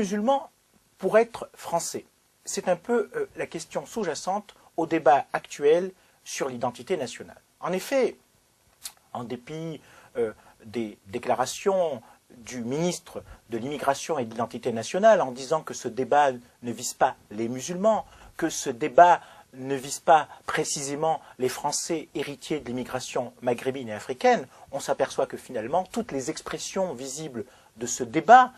musulman pour être français? C'est un peu la question sous-jacente au débat actuel sur l'identité nationale. En effet, en dépit des déclarations du ministre de l'Immigration et de l'Identité nationale en disant que ce débat ne vise pas les musulmans, que ce débat ne vise pas précisément les Français héritiers de l'immigration maghrébine et africaine, on s'aperçoit que finalement toutes les expressions visibles de ce débat,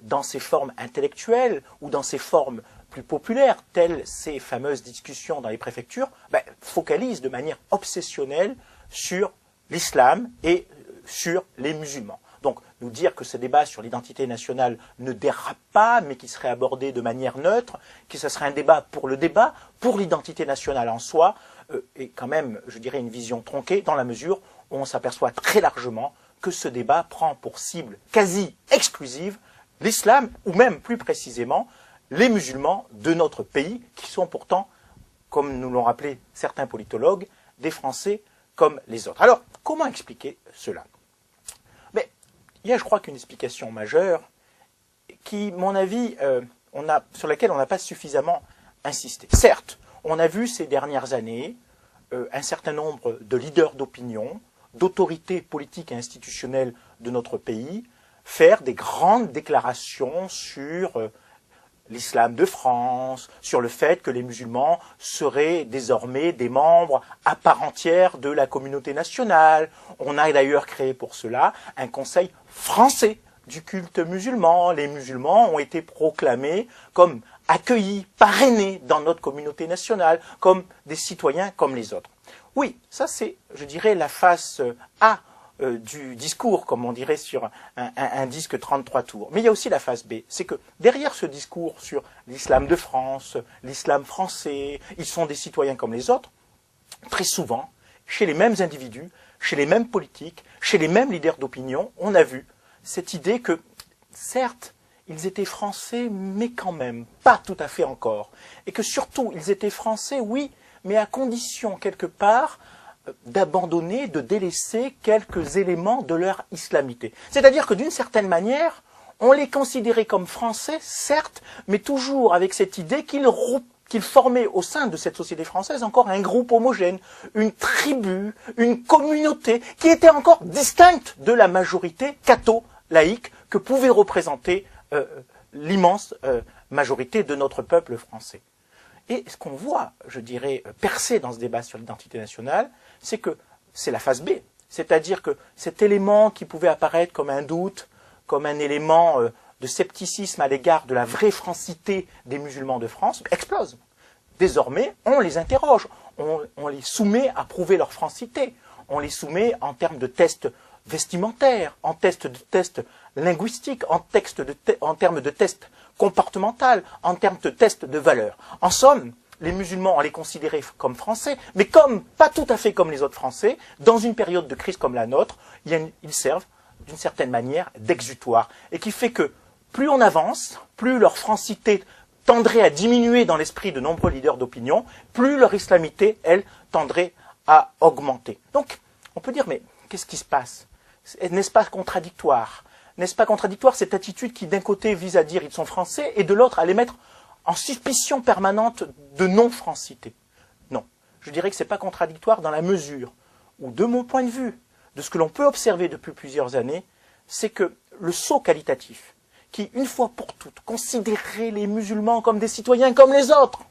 dans ses formes intellectuelles ou dans ses formes plus populaires, telles ces fameuses discussions dans les préfectures, focalisent de manière obsessionnelle sur l'islam et sur les musulmans. Donc, nous dire que ce débat sur l'identité nationale ne dérape pas, mais qu'il serait abordé de manière neutre, que ce serait un débat, pour l'identité nationale en soi, est quand même, je dirais, une vision tronquée, dans la mesure où on s'aperçoit très largement que ce débat prend pour cible quasi exclusive l'islam, ou même plus précisément, les musulmans de notre pays, qui sont pourtant, comme nous l'ont rappelé certains politologues, des Français comme les autres. Alors, comment expliquer cela? Il y a, je crois, qu'une explication majeure qui, à mon avis, sur laquelle on n'a pas suffisamment insisté. Certes, on a vu ces dernières années un certain nombre de leaders d'opinion, d'autorités politiques et institutionnelles de notre pays, faire des grandes déclarations sur l'islam de France, sur le fait que les musulmans seraient désormais des membres à part entière de la communauté nationale. On a d'ailleurs créé pour cela un conseil français du culte musulman. Les musulmans ont été proclamés comme accueillis, parrainés dans notre communauté nationale, comme des citoyens comme les autres. Oui, ça c'est, je dirais, la face A du discours, comme on dirait sur un disque 33 tours. Mais il y a aussi la face B, c'est que derrière ce discours sur l'islam de France, l'islam français, ils sont des citoyens comme les autres, très souvent, chez les mêmes individus, chez les mêmes politiques, chez les mêmes leaders d'opinion, on a vu cette idée que, certes, ils étaient français, mais quand même, pas tout à fait encore. Et que surtout, ils étaient français, oui, mais à condition, quelque part, d'abandonner, de délaisser quelques éléments de leur islamité. C'est-à-dire que d'une certaine manière, on les considérait comme français, certes, mais toujours avec cette idée qu'ils formaient au sein de cette société française encore un groupe homogène, une tribu, une communauté qui était encore distincte de la majorité catho-laïque que pouvait représenter l'immense majorité de notre peuple français. Et ce qu'on voit, je dirais, percer dans ce débat sur l'identité nationale, c'est que c'est la phase B. C'est-à-dire que cet élément qui pouvait apparaître comme un doute, comme un élément de scepticisme à l'égard de la vraie francité des musulmans de France, explose. Désormais, on les interroge, on les soumet à prouver leur francité, on les soumet en termes de tests vestimentaires, en tests linguistiques, en termes de tests comportementaux, en termes de tests de valeurs. En somme, les musulmans, on les considérait comme français, mais pas tout à fait comme les autres français, dans une période de crise comme la nôtre, ils servent d'une certaine manière d'exutoire, et qui fait que plus on avance, plus leur francité tendrait à diminuer dans l'esprit de nombreux leaders d'opinion, plus leur islamité, elle, tendrait à augmenter. Donc, on peut dire, mais qu'est-ce qui se passe? N'est-ce pas contradictoire? N'est-ce pas contradictoire cette attitude qui, d'un côté, vise à dire ils sont français, et de l'autre, à les mettre en suspicion permanente de non-francité? Non. Je dirais que ce n'est pas contradictoire dans la mesure où, de mon point de vue, de ce que l'on peut observer depuis plusieurs années, c'est que le saut qualitatif, qui, une fois pour toutes, considérait les musulmans comme des citoyens comme les autres,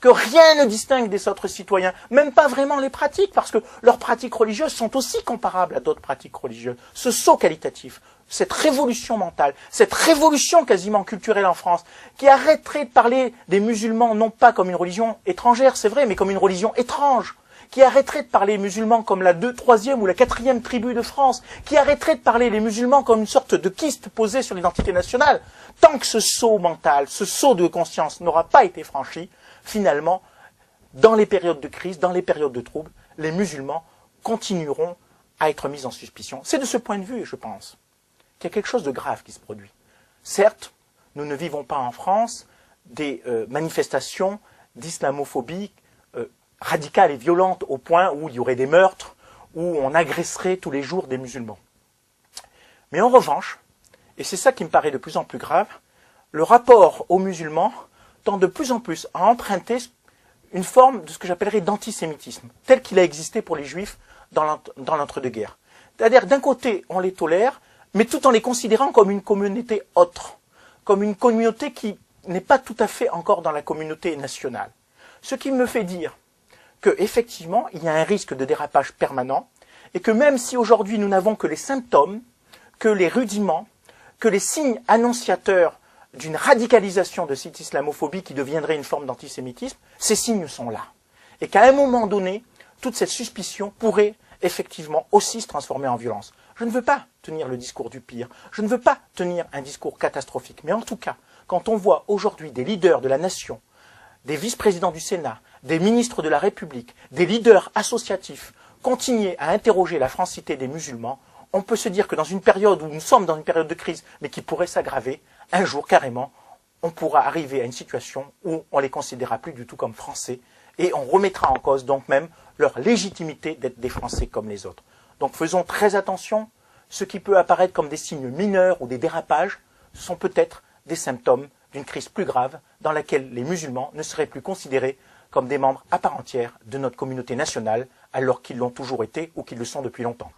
que rien ne distingue des autres citoyens, même pas vraiment les pratiques, parce que leurs pratiques religieuses sont aussi comparables à d'autres pratiques religieuses. Ce saut qualitatif, cette révolution mentale, cette révolution quasiment culturelle en France, qui arrêterait de parler des musulmans non pas comme une religion étrangère, c'est vrai, mais comme une religion étrange, qui arrêterait de parler les musulmans comme la 2e, 3e ou la 4e tribu de France, qui arrêterait de parler les musulmans comme une sorte de kyste posé sur l'identité nationale, tant que ce saut mental, ce saut de conscience n'aura pas été franchi, finalement, dans les périodes de crise, dans les périodes de troubles, les musulmans continueront à être mis en suspicion. C'est de ce point de vue, je pense, qu'il y a quelque chose de grave qui se produit. Certes, nous ne vivons pas en France des manifestations d'islamophobie radicales et violentes au point où il y aurait des meurtres, où on agresserait tous les jours des musulmans. Mais en revanche, et c'est ça qui me paraît de plus en plus grave, le rapport aux musulmans tend de plus en plus à emprunter une forme de ce que j'appellerais d'antisémitisme, tel qu'il a existé pour les juifs dans l'entre-deux-guerres. C'est-à-dire, d'un côté, on les tolère, mais tout en les considérant comme une communauté autre, comme une communauté qui n'est pas tout à fait encore dans la communauté nationale. Ce qui me fait dire qu'effectivement, il y a un risque de dérapage permanent, et que même si aujourd'hui nous n'avons que les symptômes, que les rudiments, que les signes annonciateurs d'une radicalisation de cette islamophobie qui deviendrait une forme d'antisémitisme, ces signes sont là. Et qu'à un moment donné, toute cette suspicion pourrait effectivement aussi se transformer en violence. Je ne veux pas tenir le discours du pire, je ne veux pas tenir un discours catastrophique, mais en tout cas, quand on voit aujourd'hui des leaders de la nation, des vice-présidents du Sénat, des ministres de la République, des leaders associatifs continuer à interroger la francité des musulmans, on peut se dire que dans une période où nous sommes dans une période de crise, mais qui pourrait s'aggraver, un jour carrément, on pourra arriver à une situation où on les considérera plus du tout comme Français et on remettra en cause donc même leur légitimité d'être des Français comme les autres. Donc faisons très attention, ce qui peut apparaître comme des signes mineurs ou des dérapages, ce sont peut-être des symptômes d'une crise plus grave dans laquelle les musulmans ne seraient plus considérés comme des membres à part entière de notre communauté nationale alors qu'ils l'ont toujours été ou qu'ils le sont depuis longtemps.